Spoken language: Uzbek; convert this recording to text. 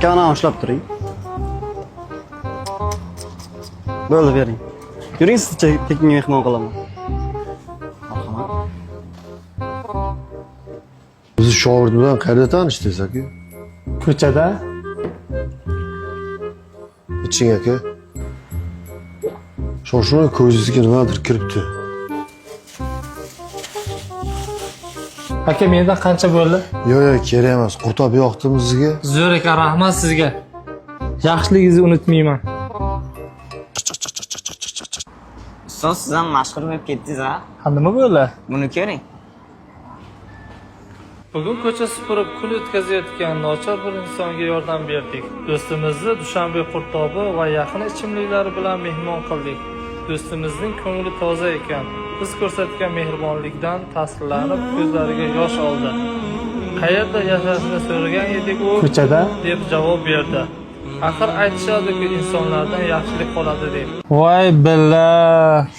akani ushlab turing. Bo'ldi, bering. Yuring, sizcha tekin mehmon qilaman. Marhamat. Bizni shogird bilan qayerda tanishdingiz aka? Ko'chada. Iching aka. Shoshmay ko'zingizga nimadir kiribdi. Aka, mendan qancha bo'ldi? Yo'q, kerak emas. Qurtab yoqdim sizga. Zo'r aka, rahmat sizga. Yaxshiligingizni unutmayman. Ustoz, siz ham mashhur bo'lib ketdingiz, ha? Ha, nima bo'ldi? Buni ko'ring. Bugun ko'cha supurib kun o'tkazayotgan nochor bir insonga yordam berdik. Do'stimizni Dushanbe qurtobi va yaqin ichimliklari bilan mehmon qildik. Do'stimizning ko'ngli toza ekan. Biz ko'rsatgan mehribonlikdan ta'sirlanib ko'zlariga yosh oldi. Qayerda yashashini so'ragan edik, u ko'chada deb javob berdi. Axir aytishadi-ku, insonlardan yaxshilik qoladi deb. Voy billah.